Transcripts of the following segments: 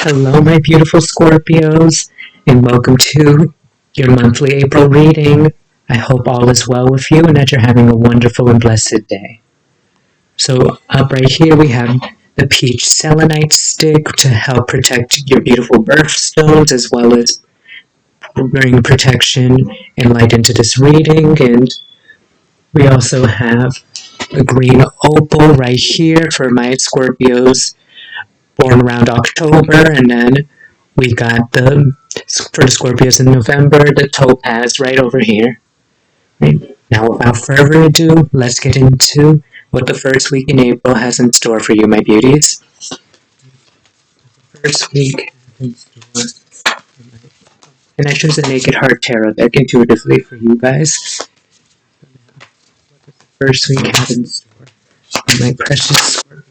Hello, my beautiful Scorpios, and welcome to your monthly April reading. I hope all is well with you and that you're having a wonderful and blessed day. So, up right here, we have the peach selenite stick to help protect your beautiful birthstones as well as bring protection and light into this reading. And we also have the green opal right here for my Scorpios born around October, and then we got for the Scorpios in November, the topaz right over here. Right. Now, without further ado, let's get into what the first week in April has in store for you, my beauties. First week in store, and I chose the Naked Heart Tarot deck intuitively for you guys. First week has in store for my precious Scorpios.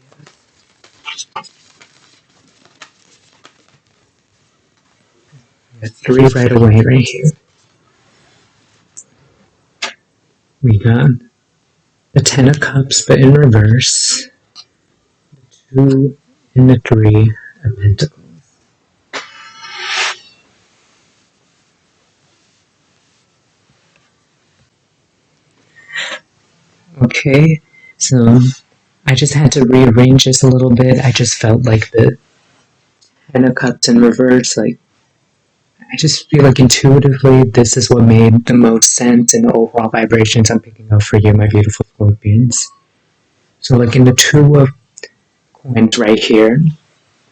Three right away, right here. We got the Ten of Cups, but in reverse. The Two and the Three of Pentacles. Okay, so I just had to rearrange this a little bit. I just felt like the Ten of Cups in reverse, I just feel like intuitively this is what made the most sense in the overall vibrations I'm picking up for you, my beautiful Scorpions. So in the Two of Coins right here,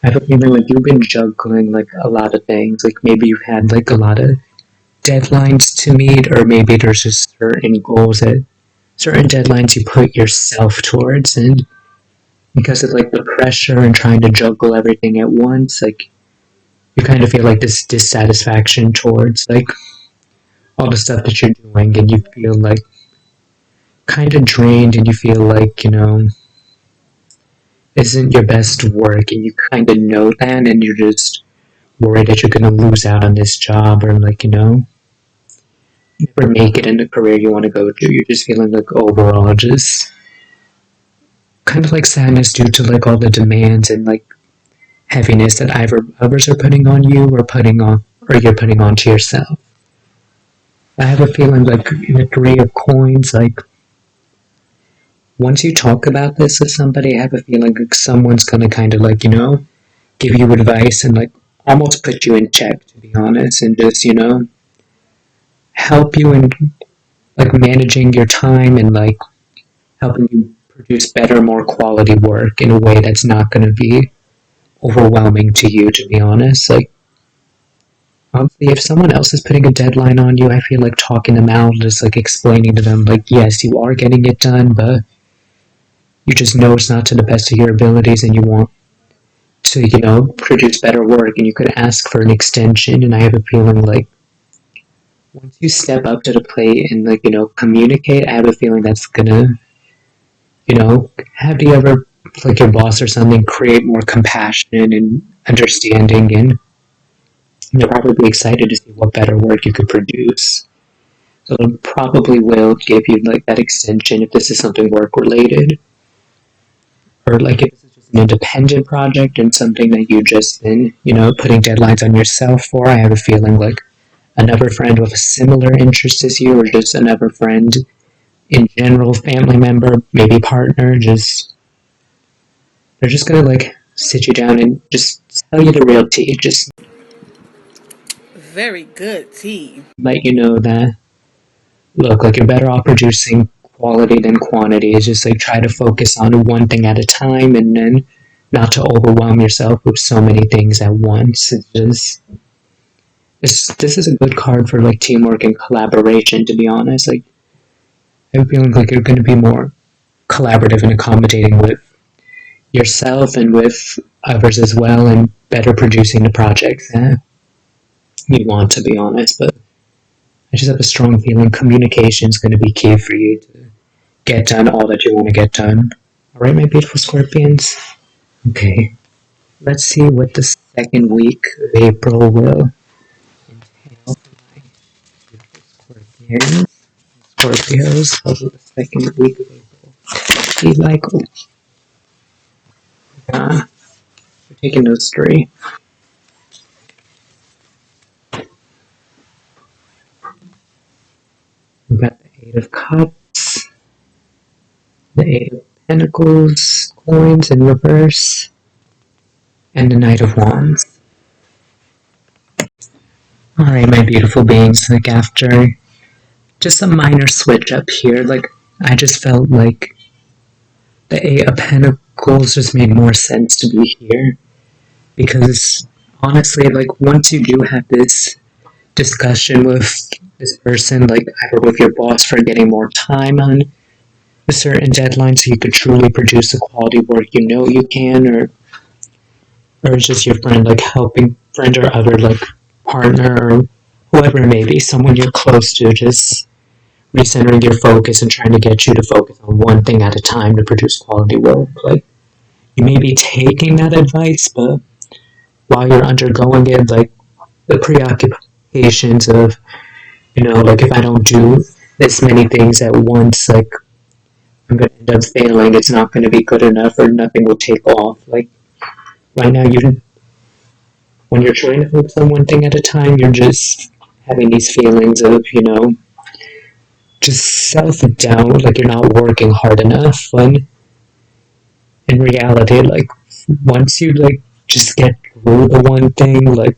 I have a feeling like you've been juggling a lot of things. Maybe you've had a lot of deadlines to meet, or maybe there's just certain goals certain deadlines you put yourself towards, and because of the pressure and trying to juggle everything at once, you kind of feel this dissatisfaction towards all the stuff that you're doing, and you feel kind of drained, and you feel isn't your best work, and you kind of know that, and you're just worried that you're going to lose out on this job, or never make it in the career you want to go to. You're just feeling overall just kind of sadness due to all the demands and heaviness that either others are putting on you or you're putting onto yourself. I have a feeling in the Three of Coins, once you talk about this with somebody, I have a feeling someone's gonna kind of give you advice and almost put you in check, to be honest, and just help you in managing your time and helping you produce better, more quality work in a way that's not going to be overwhelming to you, to be honest. Honestly, if someone else is putting a deadline on you, I feel talking them out, just explaining to them yes, you are getting it done, but you just know it's not to the best of your abilities, and you want to produce better work, and you could ask for an extension. And I have a feeling once you step up to the plate and communicate, I have a feeling that's gonna have the other your boss or something create more compassion and understanding, and they're probably excited to see what better work you could produce. So they probably will give you that extension if this is something work related, or if this is just an independent project and something that you've just been putting deadlines on yourself for. I have a feeling another friend with a similar interest as you, or just another friend in general, family member, maybe partner, they're just gonna sit you down and just tell you the real tea, just very good tea. let you know that look, you're better off producing quality than quantity. It's just try to focus on one thing at a time, and then not to overwhelm yourself with so many things at once. This is a good card for teamwork and collaboration, to be honest. I'm feeling you're going to be more collaborative and accommodating with yourself and with others as well, and better producing the projects that you want, to be honest. But I just have a strong feeling communication is going to be key for you to get done all that you want to get done. Alright, my beautiful Scorpions? Okay, let's see what the second week of April will entail for my beautiful Scorpions. Scorpios, over the second week of April be like. We're taking those three. Eight of Cups, the Eight of Pentacles, coins in reverse, and the Knight of Wands. Alright, my beautiful beings, like after just a minor switch up here, like I just felt like the Eight of Pentacles just made more sense to be here. Because honestly, like once you do have this discussion with this person, like either with your boss for getting more time on a certain deadline so you could truly produce the quality work you know you can, or it's just your friend, like helping friend or other like partner or whoever it may be, someone you're close to, just recentering your focus and trying to get you to focus on one thing at a time to produce quality work. Like you may be taking that advice, but while you're undergoing it, like the preoccupations of, like if I don't do this many things at once, like I'm going to end up failing, it's not going to be good enough, or nothing will take off. Like right now, when you're trying to focus on one thing at a time, you're just having these feelings of, just self-doubt, like you're not working hard enough, when in reality, like once you like just get through the one thing, like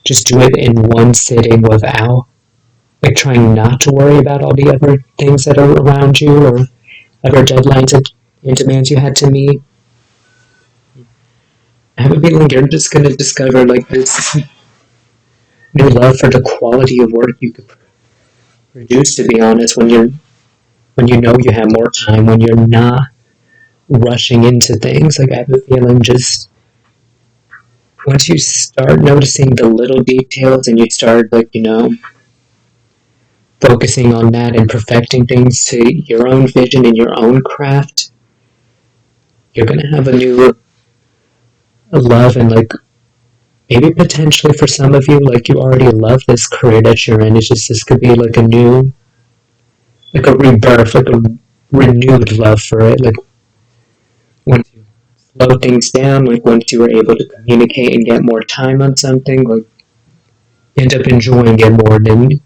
just do it in one sitting without like trying not to worry about all the other things that are around you or other deadlines and demands you had to meet. I have a feeling you're just going to discover like this new love for the quality of work you could produce, to be honest, when you know you have more time, when you're not rushing into things. Like I have a feeling just once you start noticing the little details and you start like, focusing on that and perfecting things to your own vision and your own craft, you're going to have a new love, and like maybe potentially for some of you, like you already love this career that you're in. It's just this could be like a new, like a rebirth, like a renewed love for it. Like once you slow things down, like once you were able to communicate and get more time on something, like you end up enjoying it more than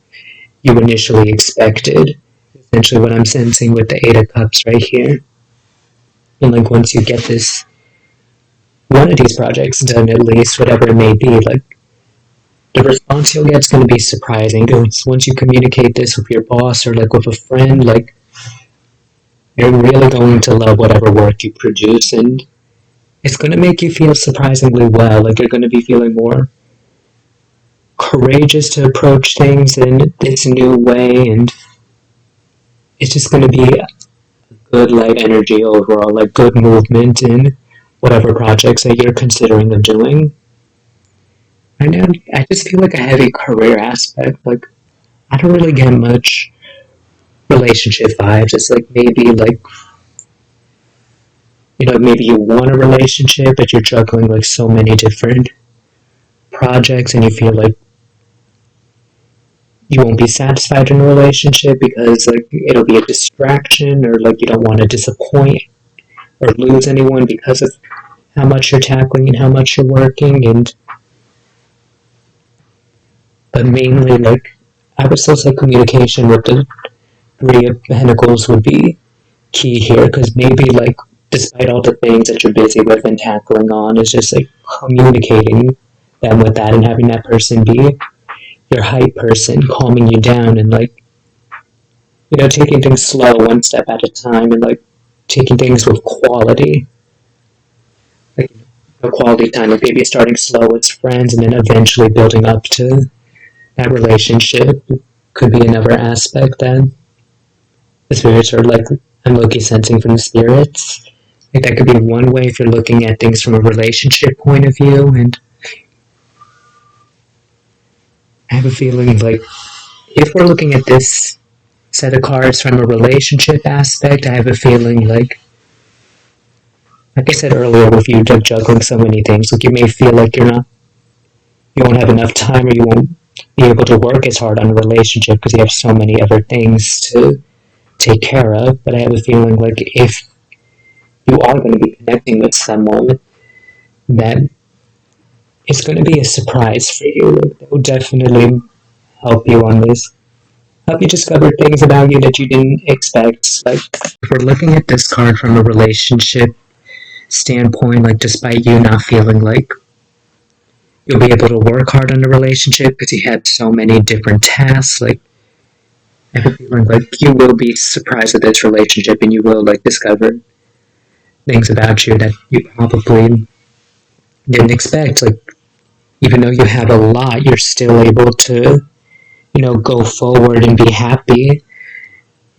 you initially expected. Essentially what I'm sensing with the Eight of Cups right here. And like once you get this, one of these projects done, at least, whatever it may be, like the response you'll get is going to be surprising. Once you communicate this with your boss or like with a friend, like you're really going to love whatever work you produce, and it's going to make you feel surprisingly well. Like you're going to be feeling more courageous to approach things in this new way, and it's just going to be a good light energy overall, like good movement in whatever projects that you're considering of doing. Right now, I just feel like a heavy career aspect. Like I don't really get much relationship vibes. It's like maybe like, maybe you want a relationship, but you're juggling like so many different projects and you feel like you won't be satisfied in a relationship because like it'll be a distraction, or like you don't want to disappoint or lose anyone because of how much you're tackling and how much you're working. But mainly, like I would still say communication with the Three of Pentacles would be key here, because maybe like despite all the things that you're busy with and tackling on, it's just like communicating them with that and having that person be your hype person, calming you down, and like taking things slow, one step at a time, and like taking things with quality, like a quality time, like maybe starting slow with friends and then eventually building up to that relationship could be another aspect that the spirits are like, I'm looking sensing from the spirits. Like that could be one way if you're looking at things from a relationship point of view. And I have a feeling like if we're looking at this set of cards from a relationship aspect, I have a feeling like I said earlier, with you juggling so many things, like you may feel like you won't have enough time, or you won't be able to work as hard on a relationship because you have so many other things to take care of. But I have a feeling like if you are going to be connecting with someone, that it's going to be a surprise for you. Like, that will definitely help you on this help you discover things about you that you didn't expect. Like, if we're looking at this card from a relationship standpoint, like, despite you not feeling like you'll be able to work hard on the relationship because you have so many different tasks, like, I have a feeling like you will be surprised with this relationship and you will, like, discover things about you that you probably didn't expect. Like, even though you have a lot, you're still able to, go forward and be happy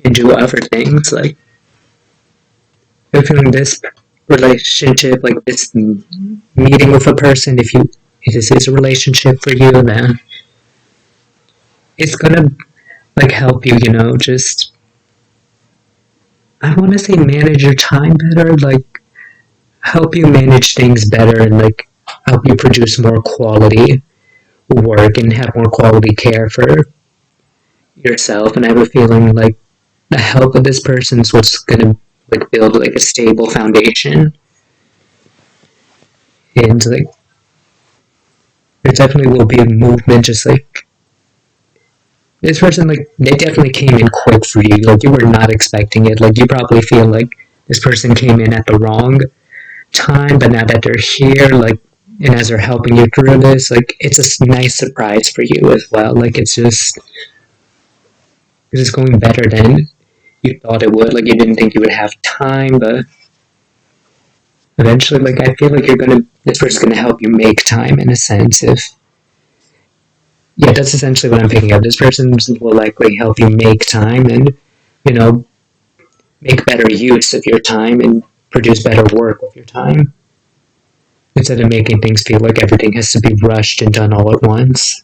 and do other things. Like, I'm feeling this relationship, like this meeting with a person, if this is a relationship for you, then it's gonna, like, help you, just, I want to say manage your time better, like, help you manage things better and, like, help you produce more quality work and have more quality care for yourself. And I have a feeling like the help of this person is what's gonna, like, build, like, a stable foundation. And, like, there definitely will be a movement, just like this person, like, they definitely came in quick for you. Like, you were not expecting it. Like, you probably feel like this person came in at the wrong time, but now that they're here, like, and as they're helping you through this, like, it's a nice surprise for you as well. Like, it's just going better than you thought it would. Like, you didn't think you would have time, but eventually, like, I feel like this person's gonna help you make time, in a sense. Yeah, that's essentially what I'm picking up. This person will likely help you make time and, make better use of your time and produce better work with your time, instead of making things feel like everything has to be rushed and done all at once.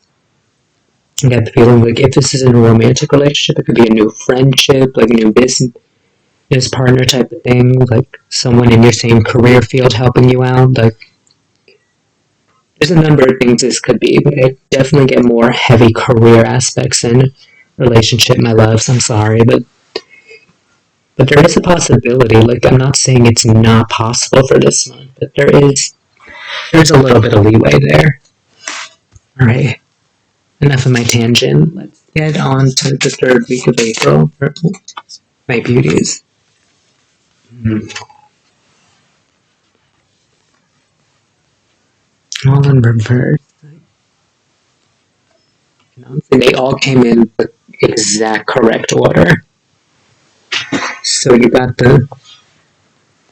I get the feeling like if this isn't a romantic relationship, it could be a new friendship, like a new business partner type of thing, like someone in your same career field helping you out. Like, there's a number of things this could be, but I definitely get more heavy career aspects in relationship, my loves. I'm sorry, but there is a possibility. Like, I'm not saying it's not possible for this month, but there's a little bit of leeway there. Alright, enough of my tangent. Let's get on to the third week of April for my beauties. All in reverse. They all came in the exact correct order. So you got the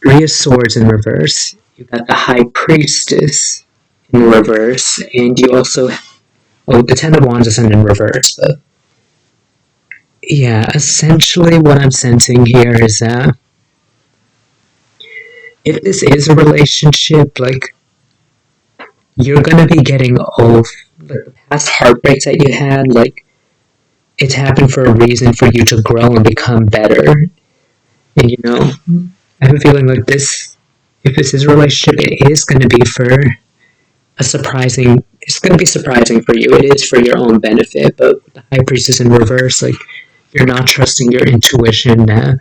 Three of Swords in reverse, you got the High Priestess in reverse, and you also, the Ten of Wands isn't in reverse, but yeah, essentially what I'm sensing here is that if this is a relationship, like, you're gonna be getting over the past heartbreaks that you had. Like, it's happened for a reason, for you to grow and become better. And I have a feeling like this, if this is a relationship, it is gonna be for it's gonna be surprising for you. It is for your own benefit, but with the High Priestess in reverse, like, you're not trusting your intuition that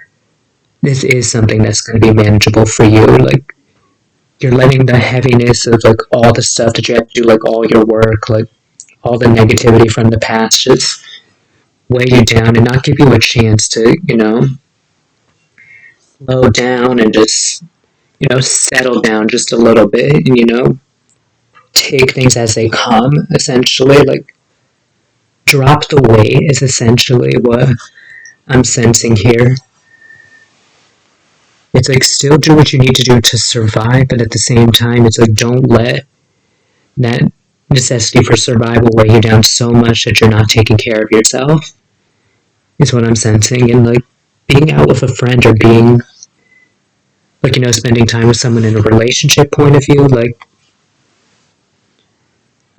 this is something that's gonna be manageable for you. Like, you're letting the heaviness of, like, all the stuff that you have to do, like, all your work, like, all the negativity from the past, just weigh you down and not give you a chance to, slow down and just, settle down just a little bit and, take things as they come, essentially. Like, drop the weight is essentially what I'm sensing here. It's like, still do what you need to do to survive, but at the same time, it's like, don't let that necessity for survival weigh you down so much that you're not taking care of yourself, is what I'm sensing. And, like, being out with a friend or being, like, spending time with someone in a relationship point of view, like,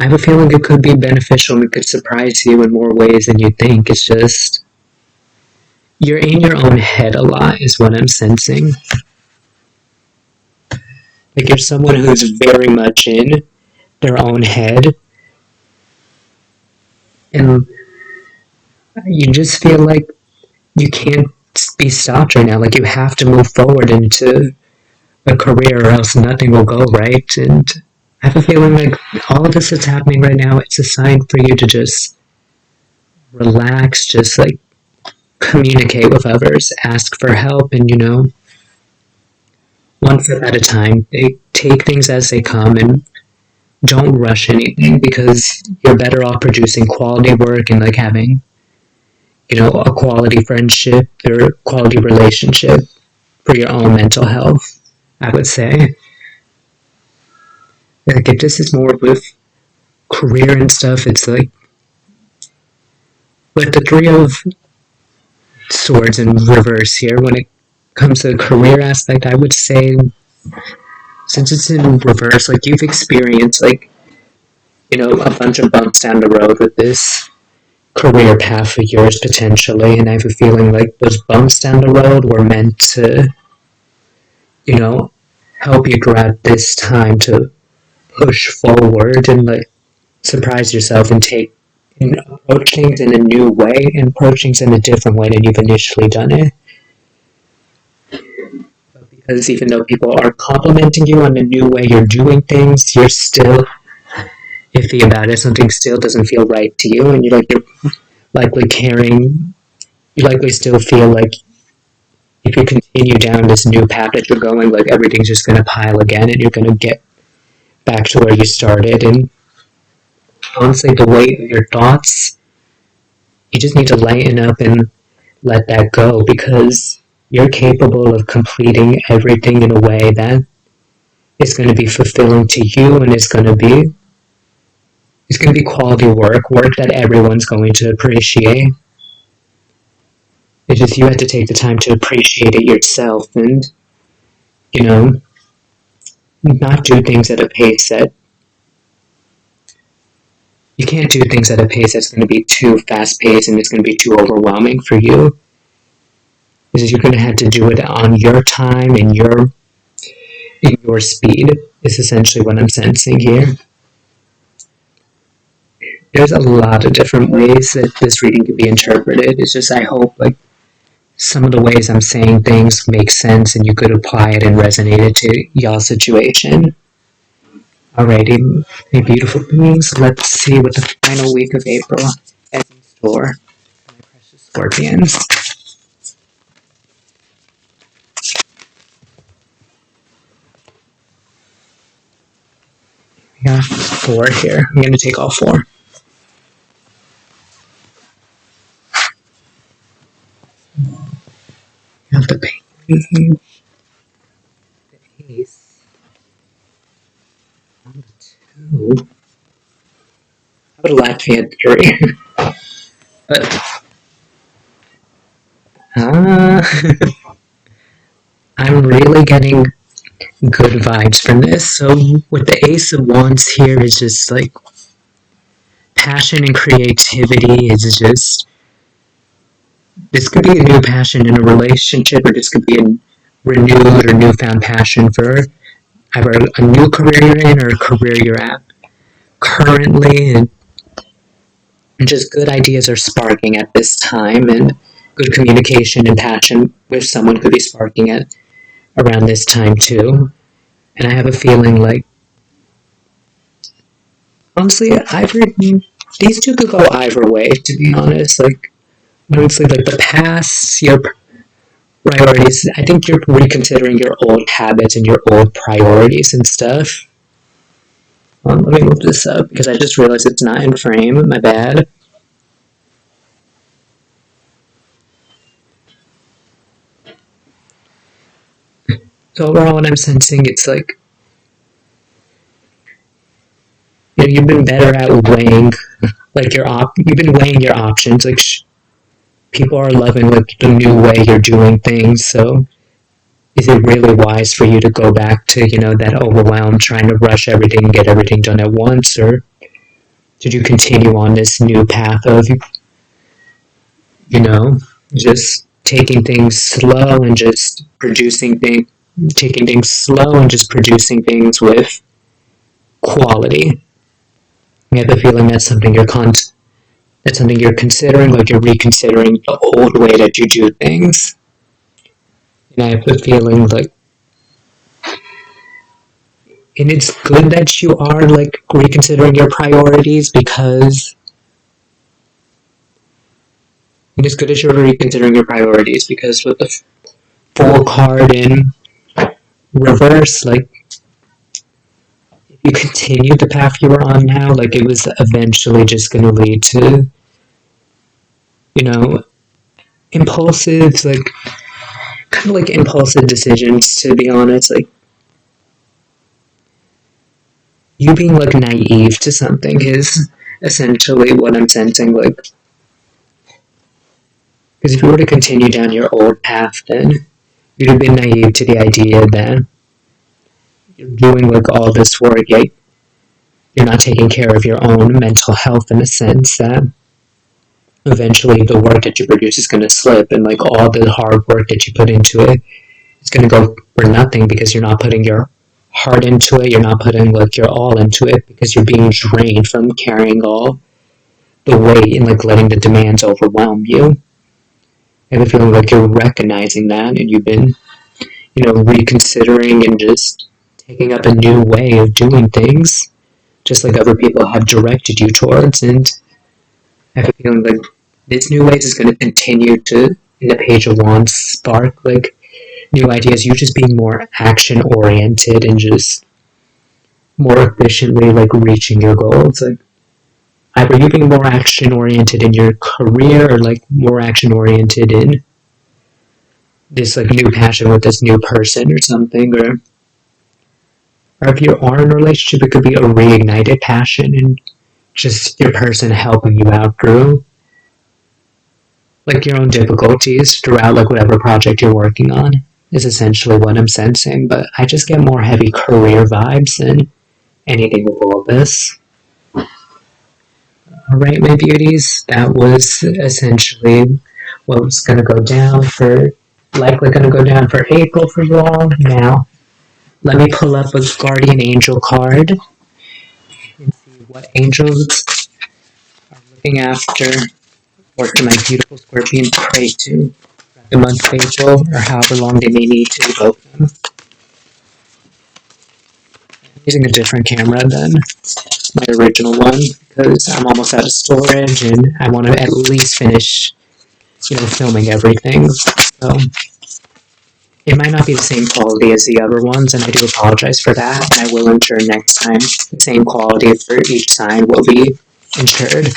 I have a feeling it could be beneficial and it could surprise you in more ways than you think. It's just, you're in your own head a lot, is what I'm sensing. Like, you're someone who's very much in their own head, and you just feel like you can't be stopped right now. Like, you have to move forward into a career or else nothing will go right. And I have a feeling like all of this that's happening right now, it's a sign for you to just relax, just like communicate with others, ask for help, and one step at a time. They take things as they come and don't rush anything, because you're better off producing quality work and like having, a quality friendship or quality relationship for your own mental health, I would say. Like if this is more with career and stuff, it's like with the Three of Swords in reverse here, when it comes to the career aspect, I would say, since it's in reverse, like you've experienced like, a bunch of bumps down the road with this career path of yours potentially, and I have a feeling like those bumps down the road were meant to, help you throughout this time to push forward and like surprise yourself and approach things in a new way and approach things in a different way than you've initially done it. Because even though people are complimenting you on the new way you're doing things, you're still iffy about it. Something still doesn't feel right to you, and you're likely carrying. You likely still feel like if you continue down this new path that you're going, like everything's just going to pile again, and you're going to get back to where you started. And honestly, the weight of your thoughts, you just need to lighten up and let that go, because you're capable of completing everything in a way that is going to be fulfilling to you, and it's going to be quality work that everyone's going to appreciate. It's just you have to take the time to appreciate it yourself, and not do things at a pace that you can't do things at a pace that's going to be too fast paced and it's going to be too overwhelming for you. Because you're going to have to do it on your time and your speed. Is essentially what I'm sensing here. There's a lot of different ways that this reading could be interpreted. It's just I hope like some of the ways I'm saying things make sense and you could apply it and resonate it to y'all's situation. Alrighty, my beautiful beings, let's see what the final week of April has in store for my precious Scorpions. We got 4 here. I'm going to take all 4. We have the Page, the Ace, and the 2. I would have laughed if he had 3. But, I'm really getting good vibes from this. So with the Ace of Wands here is just like passion and creativity. Is just, this could be a new passion in a relationship, or this could be a renewed or newfound passion for either a new career you're in or a career you're at currently, and just good ideas are sparking at this time, and good communication and passion with someone could be sparking at around this time too. And I have a feeling like, honestly, these two could go either way, to be honest. Like, honestly, like the past, your priorities, I think you're reconsidering your old habits and your old priorities and stuff. Let me move this up, because I just realized it's not in frame. My bad. So overall, what I'm sensing, it's like, you've been better at weighing, like you've been weighing your options. Like people are loving like the new way you're doing things. So is it really wise for you to go back to that overwhelm, trying to rush everything and get everything done at once, or did you continue on this new path of just taking things slow and just taking things slow and just producing things with quality? I have the feeling that's something you're considering, like you're reconsidering the old way that you do things. And I have the feeling like, and it's good that you are like reconsidering your priorities, because And it's good as you're reconsidering your priorities, because with the Fool card in reverse, like, if you continue the path you were on now, like, it was eventually just going to lead to, you know, impulsive, like, kind of like impulsive decisions, to be honest. Like, you being, like, naive to something is essentially what I'm sensing, like, because if you were to continue down your old path, then you'd have been naive to the idea that you're doing, like, all this work, yet you're not taking care of your own mental health, in a sense that eventually the work that you produce is going to slip, and, like, all the hard work that you put into it is going to go for nothing, because you're not putting your heart into it, you're not putting, like, your all into it, because you're being drained from carrying all the weight and, like, letting the demands overwhelm you. I have a feeling like you're recognizing that, and you've been, reconsidering and just taking up a new way of doing things, just like other people have directed you towards. And I have a feeling like this new ways is going to continue to, in the Page of Wands, spark, like, new ideas. You just being more action oriented and just more efficiently, like, reaching your goals. Like, either you being more action oriented in your career, or, like, more action oriented in this, like, new passion with this new person or something. Or if you are in a relationship, it could be a reignited passion and just your person helping you out through, like, your own difficulties throughout, like, whatever project you're working on, is essentially what I'm sensing. But I just get more heavy career vibes than anything with all this. Alright, my beauties, that was essentially what was going to go down for, likely going to go down for April for you all. Now, let me pull up a Guardian Angel card and see what angels are looking after, or can my beautiful Scorpion pray to the month of April, or however long they may need to evoke them. I'm using a different camera than my original one, because I'm almost out of storage and I want to at least finish, filming everything. So it might not be the same quality as the other ones, and I do apologize for that, and I will ensure next time the same quality for each sign will be ensured.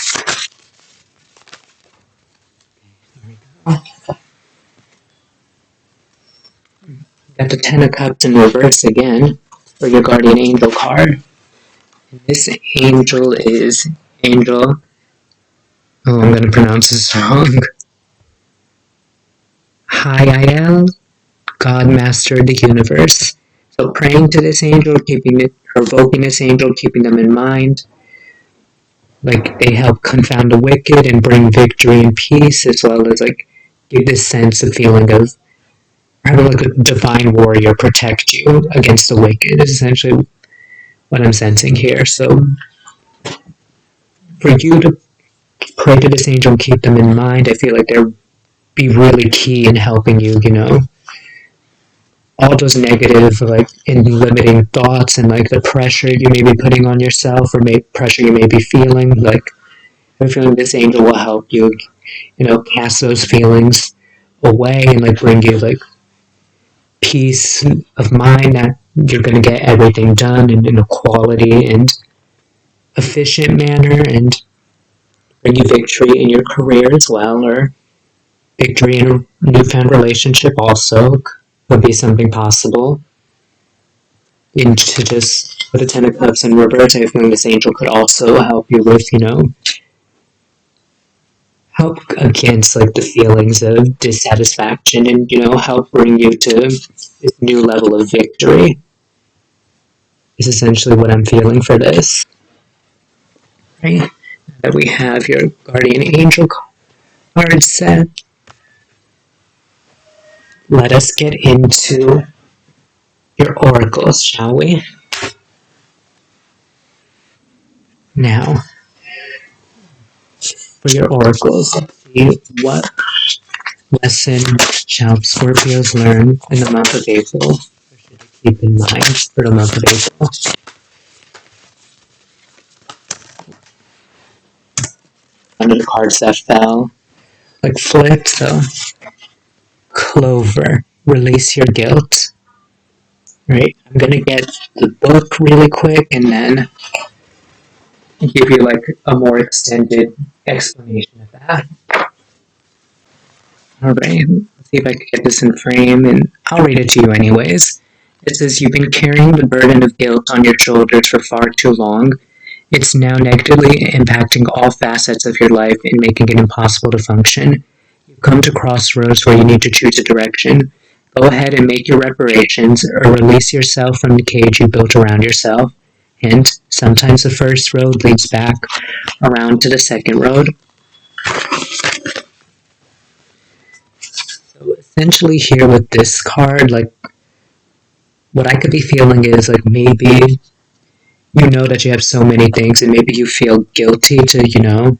Got the Ten of Cups in reverse again for your Guardian Angel card. And this angel is Angel. Oh, I'm going to pronounce this wrong. Higgie, God Master of the Universe. So praying to this angel, evoking this angel, keeping them in mind. Like, they help confound the wicked and bring victory and peace, as well as, like, give this sense of feeling of having, like, a divine warrior protect you against the wicked, is essentially what I'm sensing here. So for you to pray to this angel and keep them in mind, I feel like they'll be really key in helping you, all those negative, like, and limiting thoughts, and, like, the pressure you may be putting on yourself, or pressure you may be feeling. Like, I'm feeling this angel will help you, cast those feelings away, and, like, bring you, like, peace of mind that you're going to get everything done in a quality and efficient manner, and bring you victory in your career as well, or victory in a newfound relationship also could be something possible. And to just put a Ten of Cups in reverse, I feel this angel could also help you with, help against, like, the feelings of dissatisfaction, and, help bring you to this new level of victory, is essentially what I'm feeling for this. Right? Now that we have your Guardian Angel card set, let us get into your oracles, shall we? Now, for your oracles, let's see what lesson shall Scorpios learn in the month of April, or should they keep in mind for the month of April. Under the cards that fell, like flipped. So Clover, release your guilt. Right, I'm gonna get the book really quick and then give you like a more extended explanation of that. Alright, let's see if I can get this in frame, and I'll read it to you anyways. It says, you've been carrying the burden of guilt on your shoulders for far too long. It's now negatively impacting all facets of your life and making it impossible to function. You've come to crossroads where you need to choose a direction. Go ahead and make your reparations, or release yourself from the cage you built around yourself. And sometimes the first road leads back around to the second road. So essentially here with this card, like, what I could be feeling is like maybe you know that you have so many things and maybe you feel guilty to,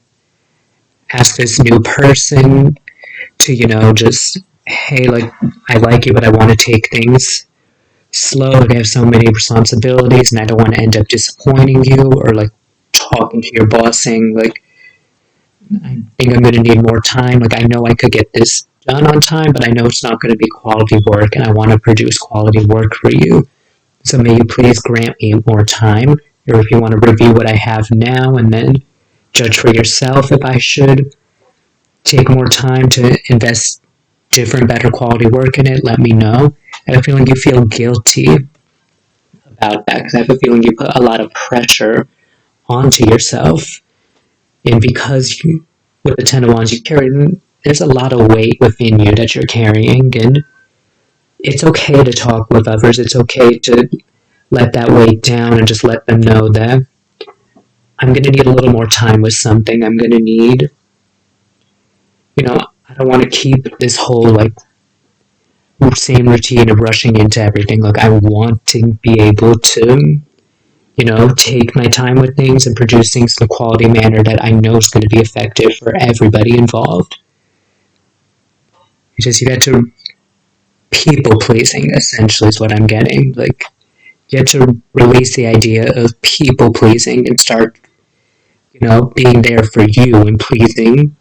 ask this new person to, just, hey, like, I like you, but I want to take things slow. Like, I have so many responsibilities and I don't want to end up disappointing you, or like talking to your boss saying, like, I think I'm going to need more time. Like, I know I could get this done on time, but I know it's not going to be quality work, and I want to produce quality work for you. So may you please grant me more time, or if you want to review what I have now and then judge for yourself if I should take more time to invest different, better quality work in it, let me know. I have a feeling you feel guilty about that, because I have a feeling you put a lot of pressure onto yourself. And because with the Ten of Wands you carry, there's a lot of weight within you that you're carrying, and it's okay to talk with others. It's okay to let that weight down and just let them know that I'm going to need a little more time with something. I'm going to need, I don't want to keep this whole, like, same routine of rushing into everything. Like, I want to be able to, take my time with things and produce things in a quality manner that I know is going to be effective for everybody involved. It's just you get to people pleasing, essentially, is what I'm getting. Like, you have to release the idea of people pleasing and start, being there for you and pleasing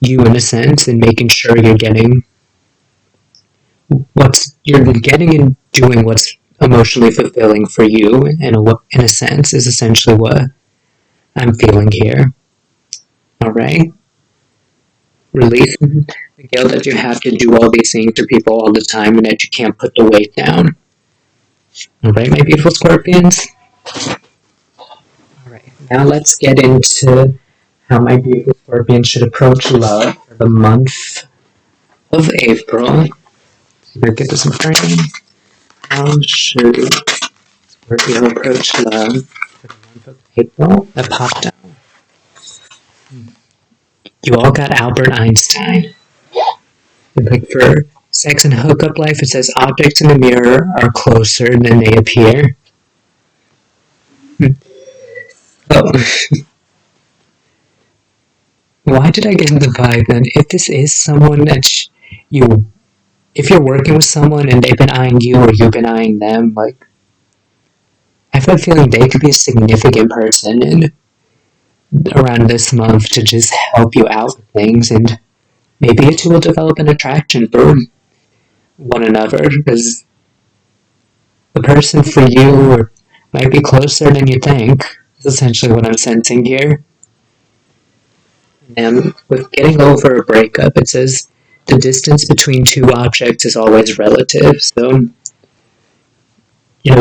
you in a sense, and making sure you're getting and doing what's emotionally fulfilling for you in a sense is essentially what I'm feeling here. Alright? Releasing the guilt that you have to do all these things for people all the time and that you can't put the weight down. Alright, my beautiful Scorpions? Alright, now let's get into how my beautiful Scorpions should approach love for the month of April. Let's get this in frame. How should Scorpio approach love for the month of April? That popped out. You all got Albert Einstein. And like for sex and hookup life, it says objects in the mirror are closer than they appear. Oh. Why did I get the vibe then? If this is someone that if you're working with someone and they've been eyeing you or you've been eyeing them, like, I have a feeling they could be a significant person in around this month to just help you out with things, and maybe you two will develop an attraction for one another, because the person for you might be closer than you think, is essentially what I'm sensing here. And with getting over a breakup, it says the distance between two objects is always relative, so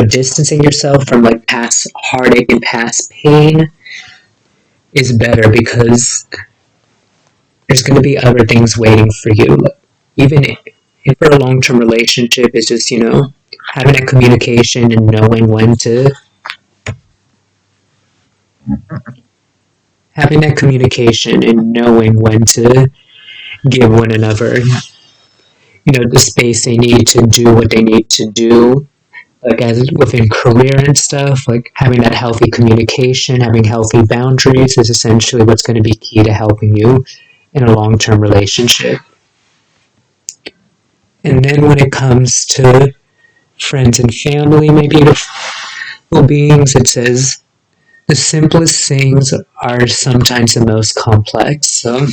distancing yourself from like past heartache and past pain is better, because there's going to be other things waiting for you. Even if for a long-term relationship, it's just, having that communication and knowing when to give one another, the space they need to do what they need to do, like as within career and stuff, like having that healthy communication, having healthy boundaries is essentially what's going to be key to helping you in a long-term relationship. And then when it comes to friends and family, my beautiful beings, it says the simplest things are sometimes the most complex. So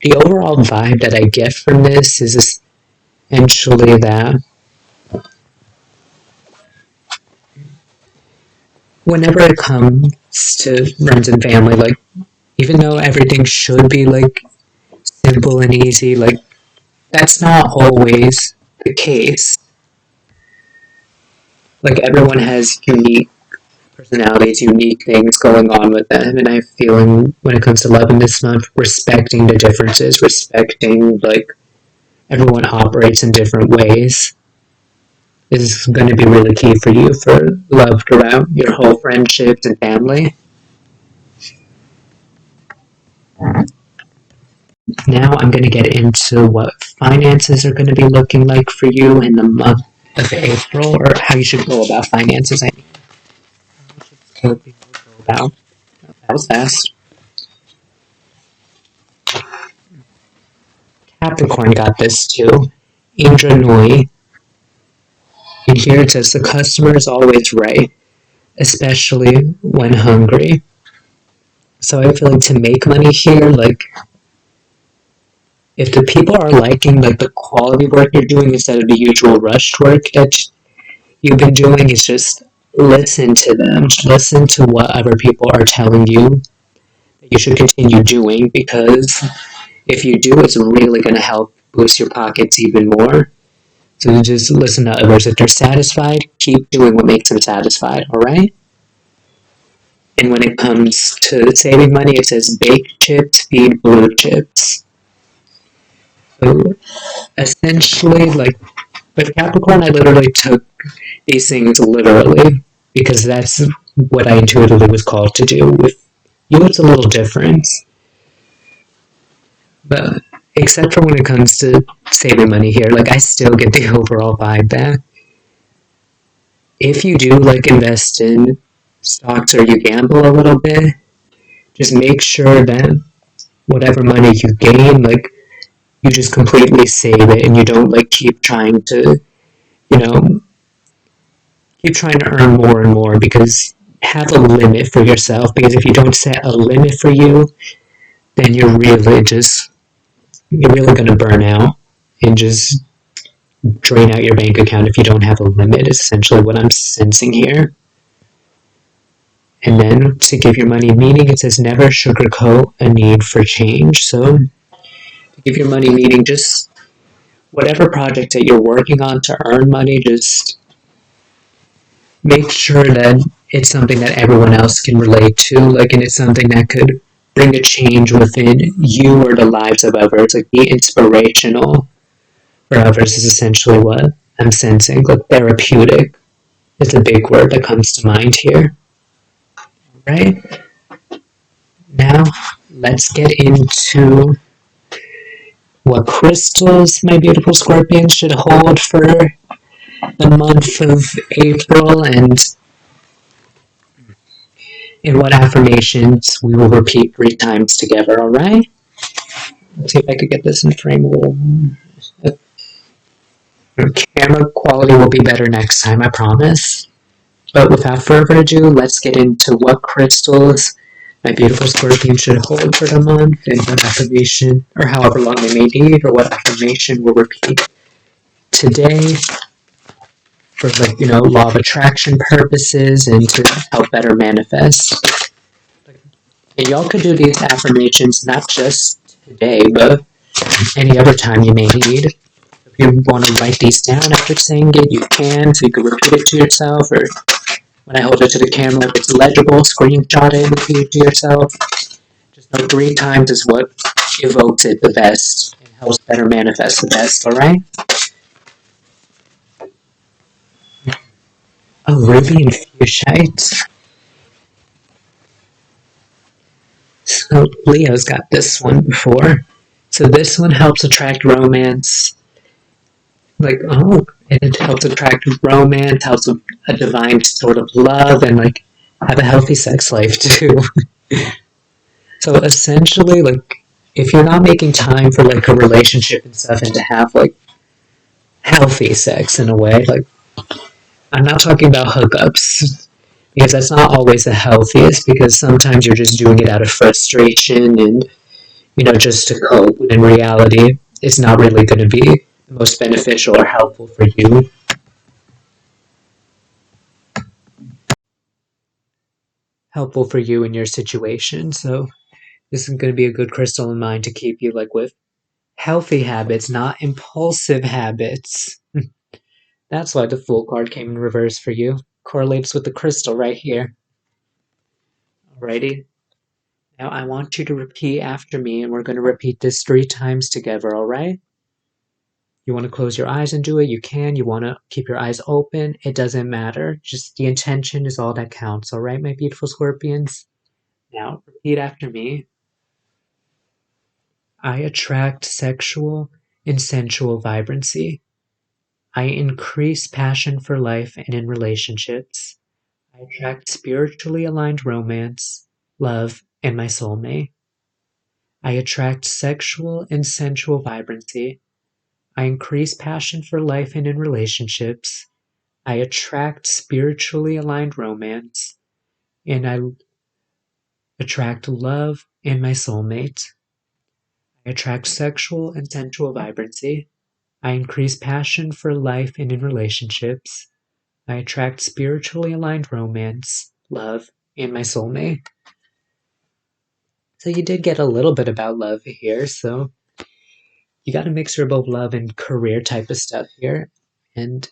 the overall vibe that I get from this is essentially that whenever it comes to friends and family, like, even though everything should be, like, simple and easy, like, that's not always the case. Like, everyone has unique personalities, unique things going on with them, and I feel when it comes to love in this month, respecting the differences, respecting, like, everyone operates in different ways is going to be really key for you for love throughout your whole friendships and family. Now I'm going to get into what finances are going to be looking like for you in the month of April, or how you should go about finances. I mean, that was fast. Capricorn got this too. Indra Nui. And here it says the customer is always right, especially when hungry. So I feel like to make money here, like, if the people are liking, like, the quality work you're doing instead of the usual rushed work that you've been doing, is just listen to them. Just listen to what other people are telling you that you should continue doing, because if you do, it's really going to help boost your pockets even more. So just listen to others. If they're satisfied, keep doing what makes them satisfied, alright? And when it comes to saving money, it says baked chips feed blue chips. So essentially, like, with Capricorn, I literally took these things literally, because that's what I intuitively was called to do. With you, it's a little different. But except for when it comes to saving money here, like, I still get the overall vibe back. If you do, like, invest in stocks or you gamble a little bit, just make sure that whatever money you gain, like, you just completely save it, and you don't, like, keep trying to, keep trying to earn more and more, because have a limit for yourself, because if you don't set a limit for you, then you're really going to burn out and just drain out your bank account if you don't have a limit, is essentially what I'm sensing here. And then, to give your money meaning, it says never sugarcoat a need for change. So, to give your money meaning, just whatever project that you're working on to earn money, just make sure that it's something that everyone else can relate to, like, and it's something that could bring a change within you or the lives of others. Like, be inspirational for others is essentially what I'm sensing. Like, therapeutic is a big word that comes to mind here. Right? Now, let's get into what crystals my beautiful Scorpions should hold for the month of April, and what affirmations we will repeat 3 times together, alright? Let's see if I could get this in frame a little. Camera quality will be better next time, I promise. But without further ado, let's get into what crystals my beautiful Scorpion should hold for the month, and what affirmation, or however long they may need, or what affirmation we'll repeat today for, like, law of attraction purposes and to help better manifest. And y'all could do these affirmations not just today, but any other time you may need. If you want to write these down after saying it, you can, so you can repeat it to yourself, or when I hold it to the camera, if it's legible, screenshot it and repeat it to yourself. Just know 3 times is what evokes it the best and helps better manifest the best, alright? Oh, ruby and fuchsite. So Leo's got this one before. So this one helps attract romance. Like, it helps attract romance, helps with a divine sort of love, and, like, have a healthy sex life too. So essentially, like, if you're not making time for, like, a relationship and stuff, and to have, like, healthy sex in a way, like, I'm not talking about hookups, because that's not always the healthiest, because sometimes you're just doing it out of frustration, and just to cope. In reality, it's not really going to be the most beneficial or helpful for you in your situation. So this is going to be a good crystal in mind to keep you like with healthy habits, not impulsive habits. That's why the Fool card came in reverse for you. Correlates with the crystal right here. Alrighty. Now I want you to repeat after me, and we're going to repeat this 3 times together, alright? You want to close your eyes and do it, you can. You want to keep your eyes open, it doesn't matter. Just the intention is all that counts, alright, my beautiful scorpions? Now, repeat after me. I attract sexual and sensual vibrancy. I increase passion for life and in relationships. I attract spiritually aligned romance, love, and my soulmate. I attract sexual and sensual vibrancy. I increase passion for life and in relationships. I attract spiritually aligned romance. And I attract love and my soulmate. I attract sexual and sensual vibrancy. I increase passion for life and in relationships. I attract spiritually aligned romance, love, and my soulmate. So you did get a little bit about love here, so you got a mixture of both love and career type of stuff here. And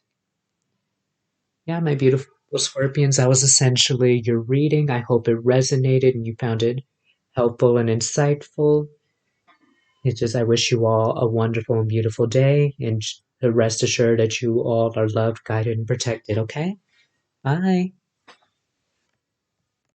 yeah, my beautiful scorpions, that was essentially your reading. I hope it resonated and you found it helpful and insightful. It's just, I wish you all a wonderful and beautiful day, and rest assured that you all are loved, guided, and protected, okay? Bye.